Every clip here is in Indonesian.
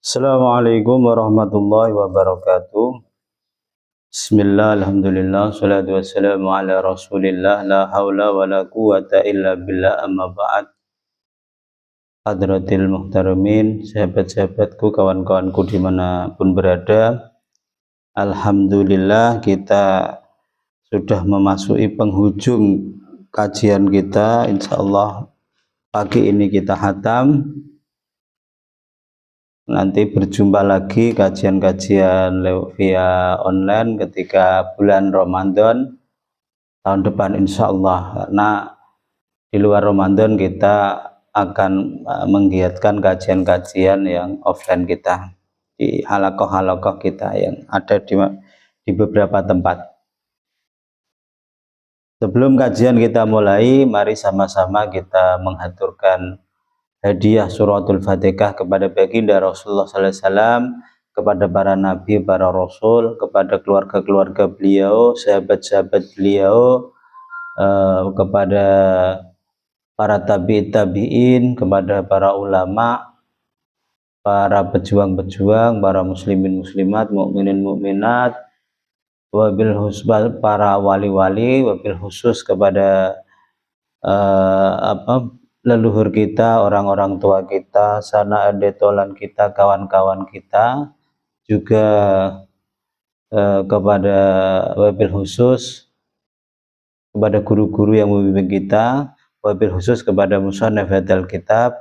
Assalamualaikum warahmatullahi wabarakatuh. Bismillah, alhamdulillah, salatu wassalamu ala rasulillah, la hawla wa la quwata illa billah, amma ba'd. Hadratil muhtaramin, sahabat-sahabatku, kawan-kawanku dimanapun berada, alhamdulillah kita sudah memasuki penghujung kajian kita. Insyaallah pagi ini kita khatam. Nanti berjumpa lagi kajian-kajian via online ketika bulan Ramadan tahun depan insyaallah, karena di luar Ramadan kita akan menggiatkan kajian-kajian yang offline kita di halakoh-halakoh kita yang ada di beberapa tempat. Sebelum kajian kita mulai, mari sama-sama kita menghaturkan hadiah suratul Fatihah kepada baginda Rasulullah SAW, kepada para nabi, para rasul, kepada keluarga-keluarga beliau, sahabat-sahabat beliau, kepada para tabi'in, kepada para ulama, para pejuang-pejuang, para muslimin muslimat, mukminin mukminat, wabil khusus para wali-wali, wabil khusus kepada leluhur kita, orang-orang tua kita, sana adetolan kita, kawan-kawan kita, juga kepada wabil khusus kepada guru-guru yang membimbing kita, wabil khusus kepada musannaf hadzal kitab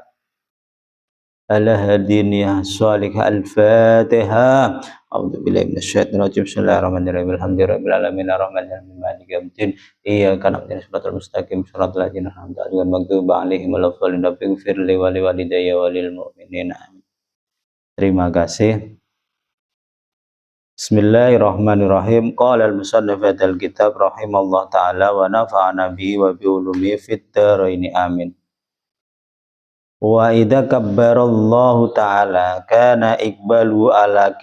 ala hadiniyah shalihah al-Fatihah. A'udzubillahi minasyaitonir rajim. Bismillahirrahmanirrahim. Alhamdulillahirabbil alamin arrahmanirrahim maliki yaumiddin. Iyyaka na'budu wa iyyaka nasta'in. Shiratal ladzina an'amta 'alaihim ghairil maghdubi 'alaihim waladdallin. Ighfir li wa liwalidayya wa lil mu'minin. Amin. Terima kasih. Bismillahirrahmanirrahim. Qala al-musannif hadzal kitab rahimallahu ta'ala wa nafa'ana bihi wa bi ulumihi fid dharain. Amin. Wa idza kabbarallahu ta'ala kana iqbalu alal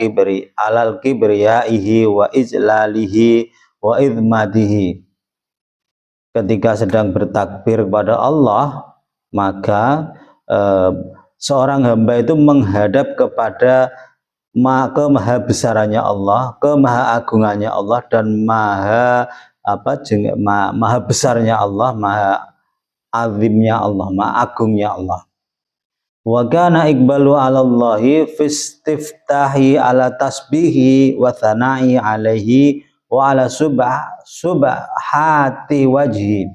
kibriyaihi wa izlalihi wa izmadihi. Ketika sedang bertakbir kepada Allah, maka seorang hamba itu menghadap kepada kemaha besarannya Allah, kemaha agungannya Allah, dan maha besarnya Allah, maha azimnya Allah, maha agungnya Allah. Wa kana iqbalu 'ala Allahi fi istiftahi ala tasbihi wa thana'i alaihi wa ala subhati wajhi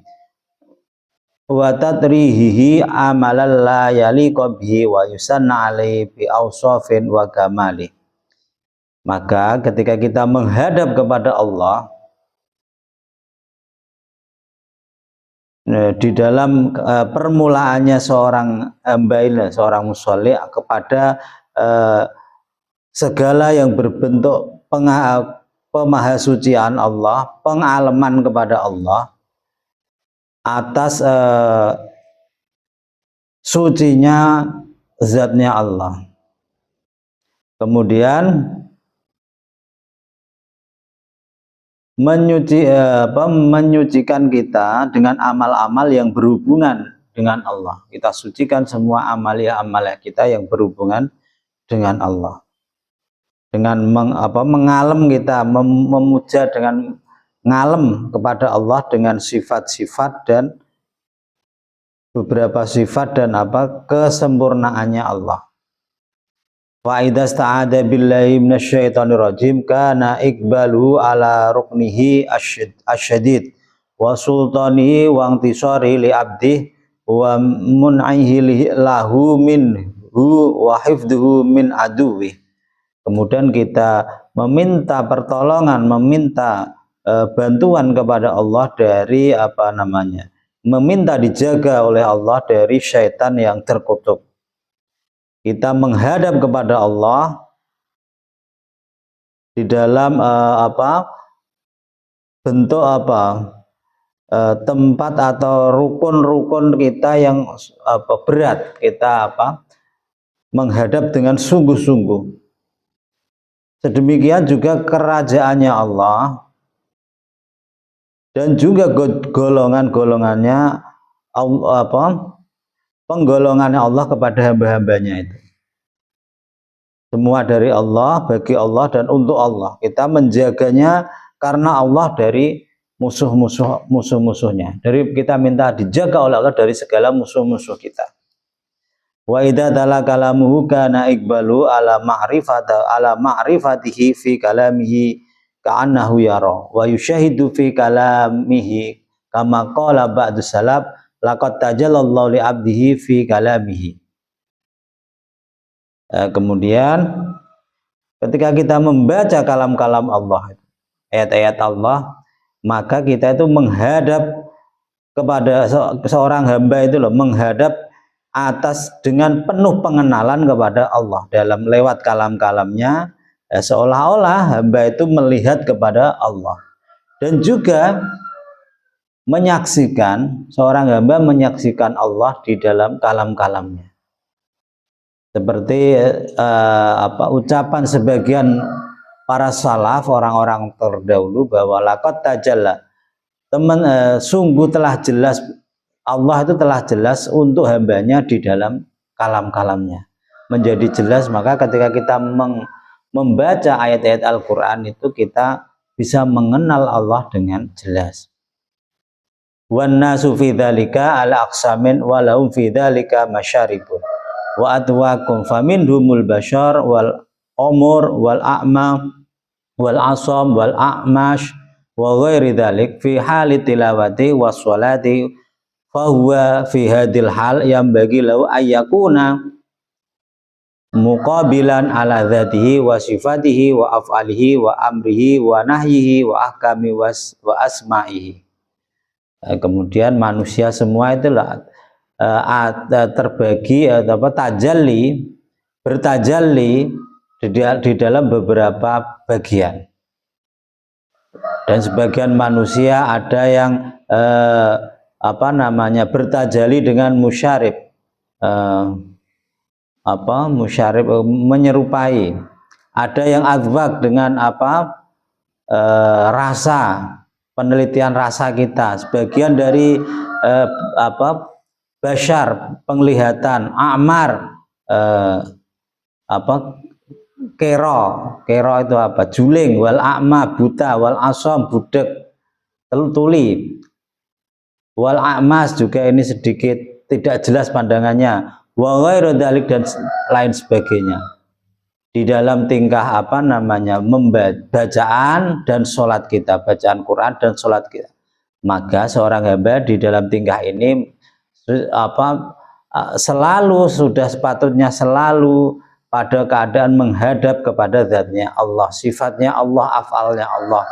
wa tatrihihi amalan la yaliqu bihi wa yusanna alaihi bi awsafin wa kamali. Maka ketika kita menghadap kepada Allah di dalam permulaannya seorang hamba ini, seorang musolli, kepada segala yang berbentuk pemahasucian Allah, pengalaman kepada Allah atas sucinya zatnya Allah. Kemudian menyucikan kita dengan amal-amal yang berhubungan dengan Allah. Kita sucikan semua amal kita yang berhubungan dengan Allah. Dengan mengalem kita, memuja dengan ngalem kepada Allah dengan sifat-sifat dan beberapa sifat dan kesempurnaannya Allah. Wa idza sta'adza billahi minasyaitonir rajim kana iqbalu ala ruknihi asyadid wa sultanihi wa intisari li abdi wa mun'ihi lahu minhu wa hifdhuhu min aduwi. Kemudian kita meminta pertolongan, meminta bantuan kepada Allah dari meminta dijaga oleh Allah dari syaitan yang terkutuk. Kita menghadap kepada Allah di dalam bentuk tempat atau rukun-rukun kita yang berat. Kita menghadap dengan sungguh-sungguh. Sedemikian juga kerajaannya Allah dan juga golongan-golongannya Allah, penggolongannya Allah kepada hamba-hambanya itu. Semua dari Allah, bagi Allah dan untuk Allah. Kita menjaganya karena Allah dari musuh-musuhnya. Dari kita minta dijaga oleh Allah dari segala musuh-musuh kita. Wa idza tala kalamuhu kana iqbalu ala ma'rifatihi fi kalamihi ka'annahu yara wa yushahidu fi kalamihi kama qala ba'du salaf laqad tajallallahu li 'abdihi fi kalamihi. Kemudian ketika kita membaca kalam-kalam Allah, ayat-ayat Allah, maka kita itu menghadap kepada seorang hamba itu loh, menghadap atas dengan penuh pengenalan kepada Allah dalam lewat kalam-kalamnya, seolah-olah hamba itu melihat kepada Allah dan juga menyaksikan, seorang hamba menyaksikan Allah di dalam kalam-kalamnya. Seperti ucapan sebagian para salaf, orang-orang terdahulu, bahwa laqad tajalla, sungguh telah jelas, Allah itu telah jelas untuk hambanya di dalam kalam-kalamnya, menjadi jelas. Maka ketika kita membaca ayat-ayat Al-Quran itu, kita bisa mengenal Allah dengan jelas. Wan nasu fi dzalika ala aqsamin wa lahum fi dzalika masyaribun wa atwaqum faminhumul bashar wal umur wal a'ma wal asam wal a'mash wa ghairi dzalik fi hali tilawati was sholati fa huwa fi hadil hal yang bagi lahu ayyakuna muqabilan ala dzatihi wa sifatihi wa af'alihi wa amrihi wa nahyihi wa ahkami wa asma'ihi. Kemudian manusia semua itulah terbagi tajalli, bertajalli di dalam beberapa bagian. Dan sebagian manusia ada yang bertajalli dengan musyarib, menyerupai. Ada yang adzwaq dengan rasa, penelitian rasa kita. Sebagian dari bashar, penglihatan, amar, kero itu juling, wal a'ma, buta, wal asom, budek, tuli, wal a'mas juga ini sedikit tidak jelas pandangannya, wa ghairu dzalik dan lain sebagainya. Di dalam tingkah bacaan dan sholat kita, bacaan Quran dan sholat kita, maka seorang hamba di dalam tingkah ini sudah sepatutnya selalu pada keadaan menghadap kepada zatnya Allah, sifatnya Allah, afalnya Allah,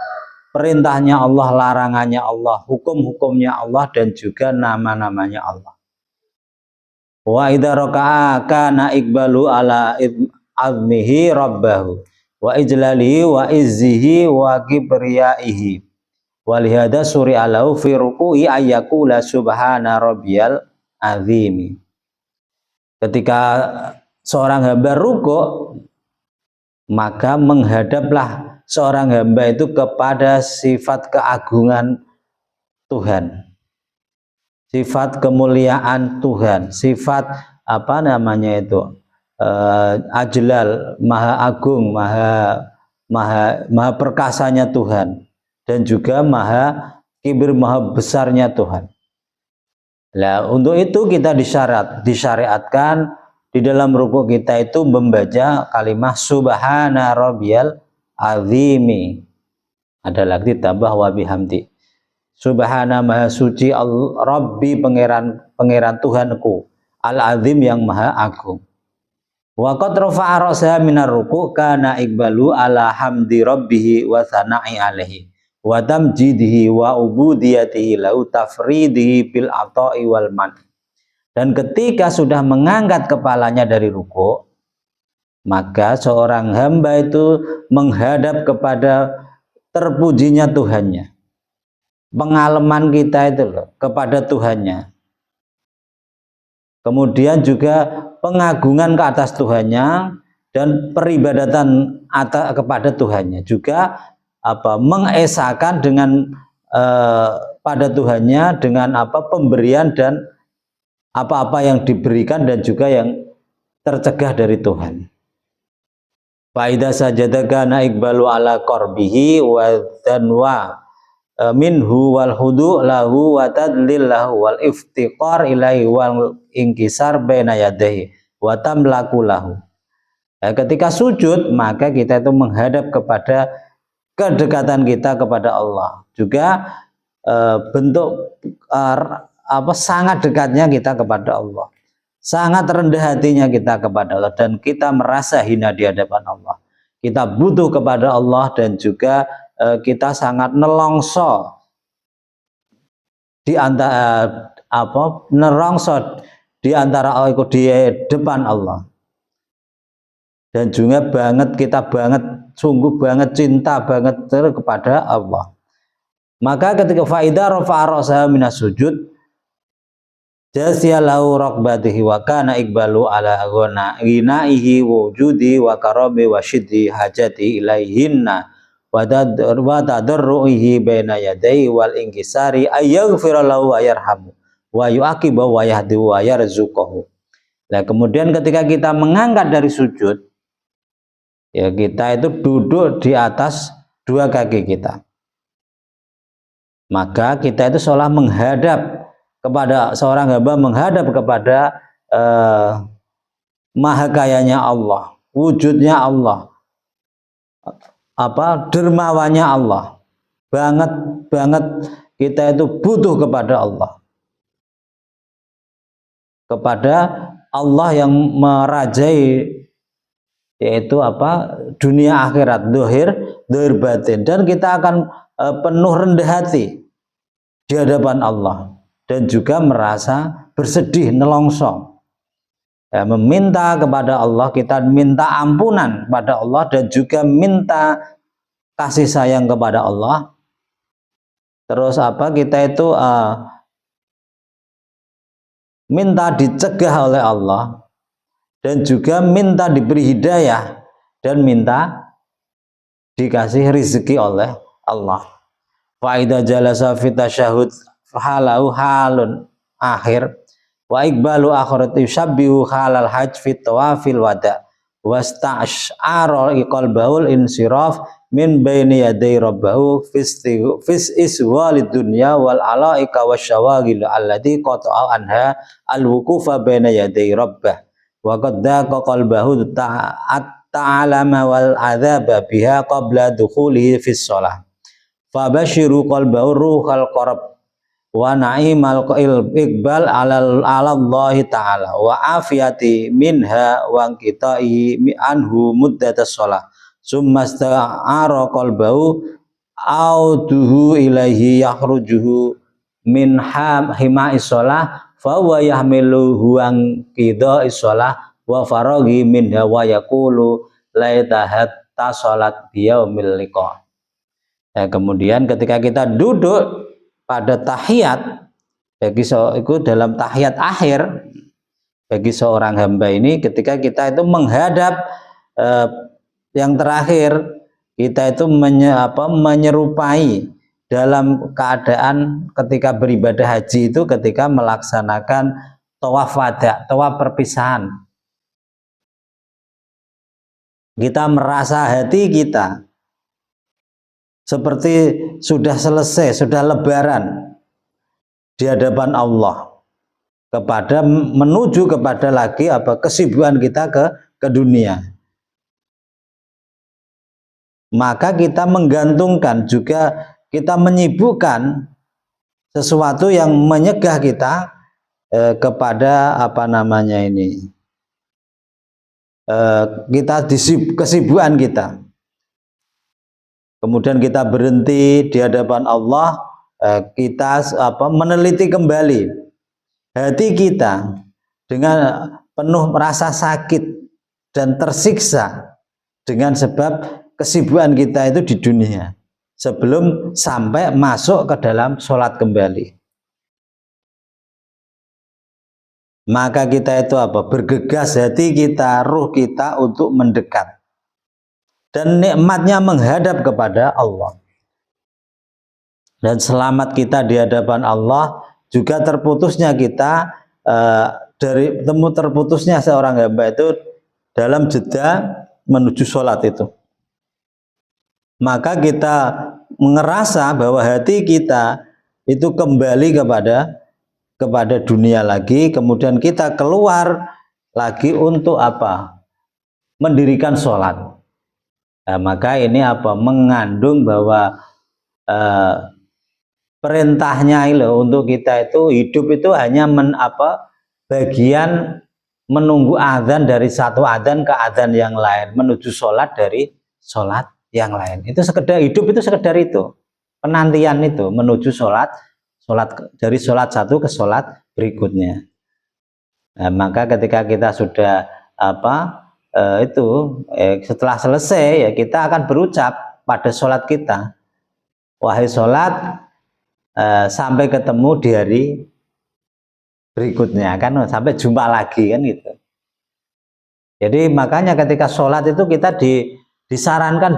perintahnya Allah, larangannya Allah, hukum-hukumnya Allah, dan juga nama-namanya Allah. Wa idza raka'a kana iqbalu ala azmihi rabbahu wa ijlalihi wa izzihi wa kibriyaihi wa lihada suri alahu fi ruku'i ayyakula subhana rabbiyal azimi. Ketika seorang hamba ruku', maka menghadaplah seorang hamba itu kepada sifat keagungan Tuhan, sifat kemuliaan Tuhan, sifat ajlal, maha agung, maha perkasanya Tuhan, dan juga maha kibir, maha besarnya Tuhan. Nah, untuk itu kita disyariatkan di dalam ruku kita itu membaca kalimat subhana rabbiyal azimi. Ada lagi tambah wa bihamdi. Subhana maha suci Rabbi, pangeran Tuhanku, al azim yang maha agung. Wa qad rafa'a ra'saha minar ruku' kana iqbalu ala hamdi rabbihi wa sana'i alaihi wa tamjidihi wa ubudiyatihi lahu tafridihi bil ata'i wal man. Dan ketika sudah mengangkat kepalanya dari ruku', maka seorang hamba itu menghadap kepada terpujinya Tuhannya, pengalaman kita itu loh kepada Tuhannya, kemudian juga pengagungan ke atas Tuhannya dan peribadatan kepada Tuhannya, juga mengesahkan dengan pada Tuhannya dengan pemberian dan apa-apa yang diberikan dan juga yang tercegah dari Tuhan. fa idza sajada kana iqbalu ala qarbihi wa danwa minhu wal hudu lahu wa tadlil lahu wal iftiqar ilaihi wal inkisar baina yadayhi wa tamlaku lahu. Ketika sujud maka kita itu menghadap kepada kedekatan kita kepada Allah, juga bentuk sangat dekatnya kita kepada Allah, sangat rendah hatinya kita kepada Allah, dan kita merasa hina di hadapan Allah. Kita butuh kepada Allah dan juga kita sangat nelongso di antara di depan Allah, dan juga sungguh banget cinta banget kepada Allah. Maka ketika faida rafa'a ra'sahu minas sujud jasiya lahu raqbatihi wa kana iqbalu ala ghinaihi wujudi wa karami wa shiddi hajati ilaihinna wa tadarruhi baina yadayhi wal inkisari ayaghfira lahu wa yarhamu wa yu'aqiba wa yahdi wa yarzuquhu. Nah, kemudian ketika kita mengangkat dari sujud, ya kita itu duduk di atas dua kaki kita, maka kita itu seolah menghadap kepada seorang hamba, menghadap kepada maha kayanya Allah, wujudnya Allah, dermawannya Allah, banget kita itu butuh kepada Allah yang merajai, yaitu dunia akhirat, dohir batin, dan kita akan penuh rendah hati di hadapan Allah dan juga merasa bersedih, nelongso, meminta kepada Allah, kita minta ampunan kepada Allah dan juga minta kasih sayang kepada Allah. Terus kita itu minta dicegah oleh Allah dan juga minta diberi hidayah dan minta dikasih rezeki oleh Allah. Fa idza jalasa fi tasyahhud halahu halun akhir wa iqbalu akhirat yusabbihu halal hajj fi tawafil wada wasta'syara qalbahul insiraf min baini yaday rabbahu fis iswalid dunya wal alaika wasyawagil allati qata'a anha al wuqufa baina yaday rabbah wa qad daqa qalbahu ta'alama wal adzaba biha qabla dukhulihi fis shalah fa basyiru qalbahu ruhal qarab wa na'imal iqbal ala Allah ta'ala wa afiyati minha wa qita'i anhu muddatas shalah summa sta'ara qalbahu auduhu ilaihi yakhrujuhu min hima'is shalah fa huwa yahmiluhu an qida'is shalah wa faraghi minha wa yaqulu laitahat tasalat biyaumil liqa. Kemudian ketika kita duduk pada tahiyat, itu dalam tahiyat akhir bagi seorang hamba ini, ketika kita itu menghadap yang terakhir, kita itu menyerupai dalam keadaan ketika beribadah haji itu, ketika melaksanakan tawaf wada, tawaf perpisahan. Kita merasa hati kita seperti sudah selesai, sudah lebaran di hadapan Allah, menuju kepada lagi kesibukan kita ke dunia. Maka kita menggantungkan, juga kita menyibukkan sesuatu yang menyegah kita kepada kesibukan kita. Kemudian kita berhenti di hadapan Allah, kita meneliti kembali hati kita dengan penuh rasa sakit dan tersiksa dengan sebab kesibukan kita itu di dunia, sebelum sampai masuk ke dalam sholat kembali. Maka kita itu bergegas hati kita, ruh kita untuk mendekat, dan nikmatnya menghadap kepada Allah. Dan selamat kita di hadapan Allah juga terputusnya kita terputusnya seorang hamba itu dalam jeda menuju sholat itu. Maka kita merasa bahwa hati kita itu kembali kepada dunia lagi, kemudian kita keluar lagi untuk apa? Mendirikan sholat. Nah, maka ini apa? Mengandung bahwa perintahnya itu untuk kita itu hidup itu hanya bagian menunggu adzan dari satu adzan ke adzan yang lain, menuju sholat dari sholat yang lain. Itu sekedar hidup, itu sekedar itu penantian itu menuju sholat dari sholat satu ke sholat berikutnya. Nah, maka ketika kita sudah setelah selesai ya kita akan berucap pada sholat kita, wahai sholat, sampai ketemu di hari berikutnya, kan sampai jumpa lagi, kan gitu. Jadi makanya ketika sholat itu kita disarankan,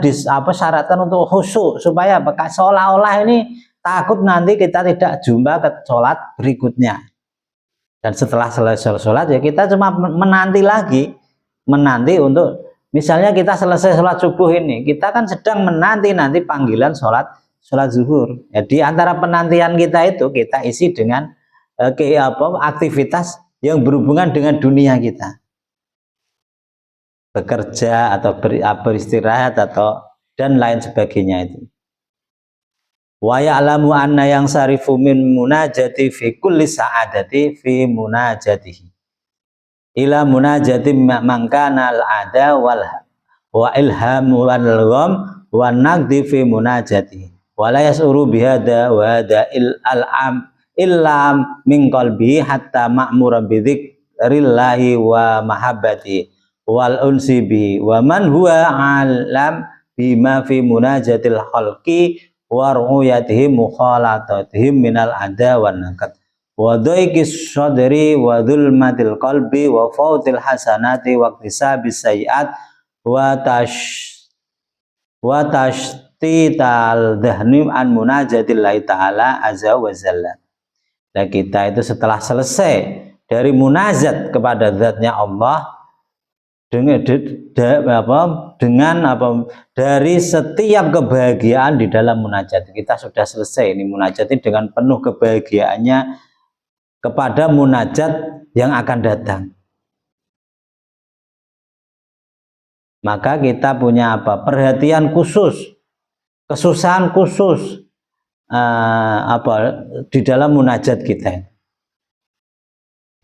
syaratkan untuk khusyuk, supaya seolah-olah ini takut nanti kita tidak jumpa ke sholat berikutnya. Dan setelah selesai sholat ya kita cuma menanti untuk, misalnya kita selesai sholat subuh ini, kita kan sedang menanti panggilan sholat zuhur. Jadi antara penantian kita itu kita isi dengan aktivitas yang berhubungan dengan dunia kita, bekerja atau beristirahat atau dan lain sebagainya itu. Wa ya'lamu anna yang sarifu min munajati fi kulli sa'adati fi munajatihi ila munajati man kana al-ada wa ilham wal gham wa naqdi fi munajatihi wa la yas'uru bihada wa hada illam min qalbi hatta ma'muran bi dzikrillahi wa mahabbati wal unsi bi wa man huwa alam bima fi munajatil khalqi wa ru'yatihim mukhalatatihim minal ada wan nakat wa dhaiqis sadri wa dhulmatil qalbi wa fautil hasanati wa iktisabis sayiat wa tashtital dhahnim an munajatillahi ta'ala azza wa jalla. Nah, kita itu setelah selesai dari munajat kepada zatnya Allah dari setiap kebahagiaan di dalam munajat, kita sudah selesai ini munajat ini dengan penuh kebahagiaannya kepada munajat yang akan datang. Maka kita punya perhatian khusus, kesusahan khusus di dalam munajat kita.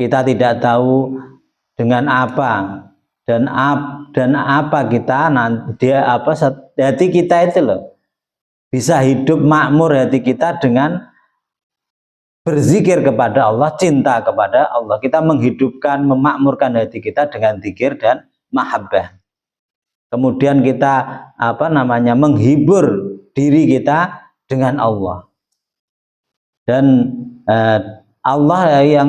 Kita tidak tahu dengan apa dan apa kita hati kita itu loh bisa hidup makmur, hati kita dengan berzikir kepada Allah, cinta kepada Allah. Kita menghidupkan, memakmurkan hati kita dengan zikir dan mahabbah. Kemudian kita menghibur diri kita dengan Allah. Dan Allah yang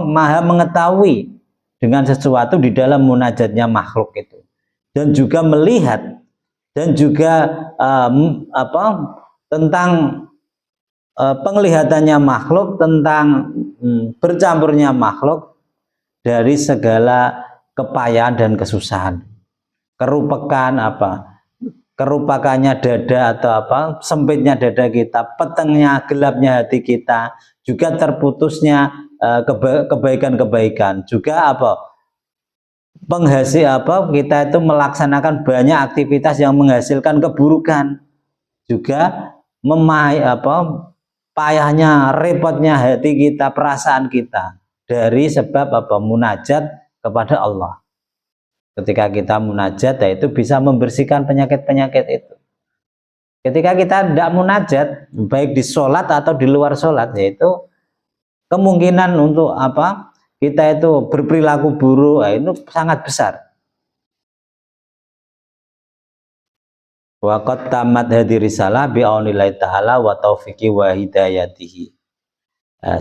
maha mengetahui dengan sesuatu di dalam munajatnya makhluk itu, dan juga melihat dan juga tentang penglihatannya makhluk, tentang bercampurnya makhluk dari segala kepayahan dan kesusahan, kerupakannya dada atau sempitnya dada kita, petengnya gelapnya hati kita, juga terputusnya kebaikan-kebaikan, juga kita itu melaksanakan banyak aktivitas yang menghasilkan keburukan, juga payahnya, repotnya hati kita, perasaan kita dari sebab munajat kepada Allah. Ketika kita munajat, itu bisa membersihkan penyakit-penyakit itu. Ketika kita tidak munajat, baik di sholat atau di luar sholat, yaitu kemungkinan untuk kita itu berperilaku buruk, itu sangat besar. Wa qad tamat hadhihi risalah bi aunillahi ta'ala wa taufiqi wa hidayatihi.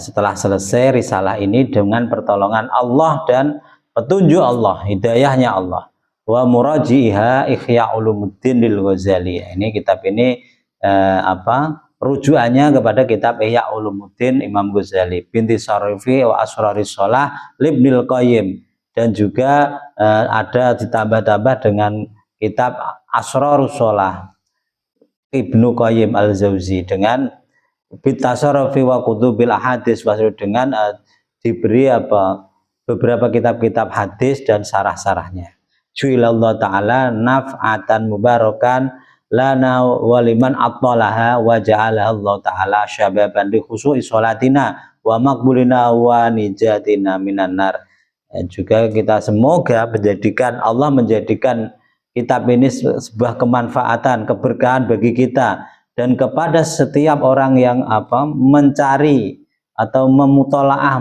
Setelah selesai risalah ini dengan pertolongan Allah dan petunjuk Allah, hidayahnya Allah. Wa muraji'iha Ihya Ulumuddin lil Ghazali. Ini kitab ini rujukannya kepada kitab Ihya Ulumuddin Imam Ghazali, binti Syarifi wa Asraris Shalah Ibnul Qayyim, dan juga ada ditambah-tambah dengan kitab Asrarus Shalah Ibnu Qayyim Al-Jauzi dengan bitasarrufi wa kutubil hadis, dengan diberi beberapa kitab-kitab hadis dan sarah-sarahnya. Ju'ilallahu ta'ala naf'atan mubarakan lana waliman attalaha wa ja'alaha Allah ta'ala syababan li khusu'i sholatina wa maqbulina wa nijatina minan nar. Juga kita semoga Allah menjadikan kitab ini sebuah kemanfaatan, keberkahan bagi kita dan kepada setiap orang yang mencari atau memutolaah,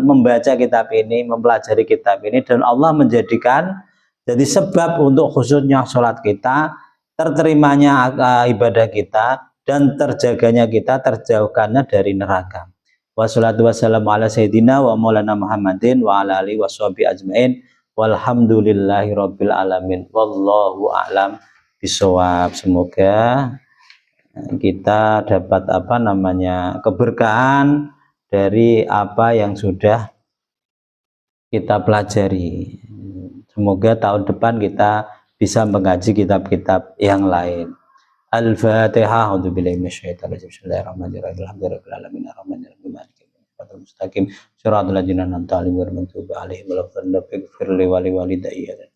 membaca kitab ini, mempelajari kitab ini, dan Allah menjadikan jadi sebab untuk khususnya sholat kita, terterimanya ibadah kita, dan terjaganya kita, terjauhkannya dari neraka. Wassalatu wassalamu ala sayyidina wa maulana Muhammadin wa ala alihi washabihi ajmain. Walhamdulillahi rabbil alamin. Wallahu a'lam bishawab. Semoga kita dapat keberkahan dari apa yang sudah kita pelajari. Semoga tahun depan kita bisa mengkaji kitab-kitab yang lain. Al-Fatihah. A'udzubillahi minasyaitonir rajim. Bismillahirrahmanirrahim. Alhamdulillahirabbil alamin. Arrahmanirrahim. Maliki yaumiddin. Mustaqim. Shiratal ladzina an'amta alaihim ghairil maghdubi alaihim waladdallin. Ighfirli wa liwalidayya.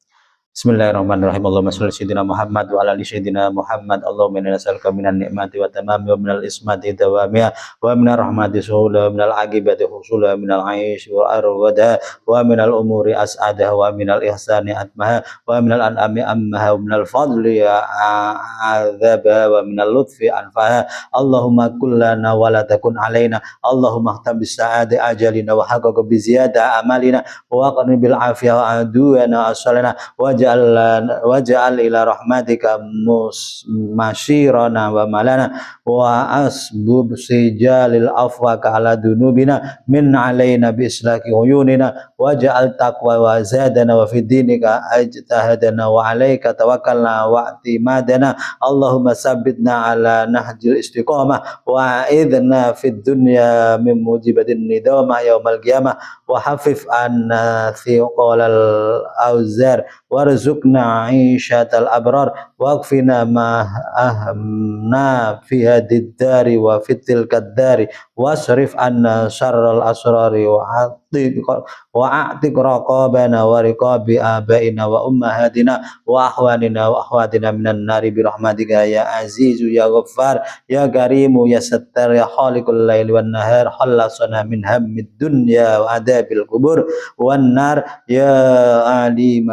Bismillahirrahmanirrahim. Allahumma shalli sayyidina Muhammad wa ala ali sayyidina Muhammad. Allahumma inna nas'aluka minan ni'mati wa tamami wa minal ismati dawamiha wa minar rahmati suhula wa minal aqibati husula wa minal aishi wa arwada wa minal umuri as'adah wa minal ihsani atmaha wa minal an'ami ammaha wa minal fadli azaba wa minal lutfi anfaha. Allahumma kullana wa la takun alaina. Allahumma khtam bis sa'adi ajalina wa haqqaq bi ziyada amalina wa qanni bil afiyah wa aduana asalana waj'al ila rahmatika masyirana wa malana wa asbub sijalil afwaka ala dunubina min alaina bi islaki uyunina waj'al taqwa wa zadana wa fi dinika ajtahadana wa alaika tawakkalna wa i'timadana. Allahumma sabbitna ala nahjil istiqamah wa a'idna fid dunya min mujibatin nidamah yaumal qiyamah wa hafif anna thiqalal auzar warzuqna 'ishatal abrar waqfina ma ahna fi hadid dari wa fitil kadari wasrif anna syarral asrari wa a'tiq raqabana wa riqabi abaina wa ummahatina wa akhwanina wa akhwatina minan nari bi rahmatika ya azizu ya ghaffar ya karimu ya sattar ya khaliqul laili wan nahar khallasana min hammid dunya wa adabil kubur wan nar ya alim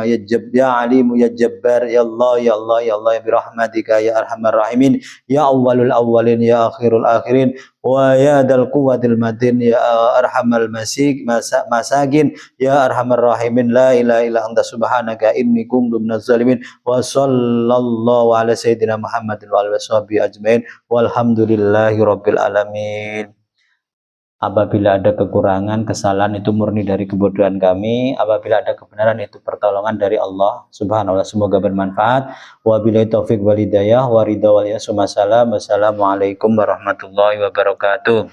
ya alimu ya jabbar ya Allah ya Allah ya Allah ya bi rahmatika ya arhamar rahimin ya awwalul awwalin ya akhirul akhirin wa ya dal quwwatil matin ya arhamal masakin ya arhamar rahimin la ilaha illa anta subhanaka inni kuntu minaz zalimin wa sallallahu ala sayyidina Muhammadin wa alihi washabihi ajmain walhamdulillahi rabbil alamin. Apabila ada kekurangan, kesalahan itu murni dari kebodohan kami. Apabila ada kebenaran itu pertolongan dari Allah Subhanahu wa ta'ala. Semoga bermanfaat. Wabillahi taufiq wal hidayah wa ridha wal yasum. Wassalamualaikum warahmatullahi wabarakatuh.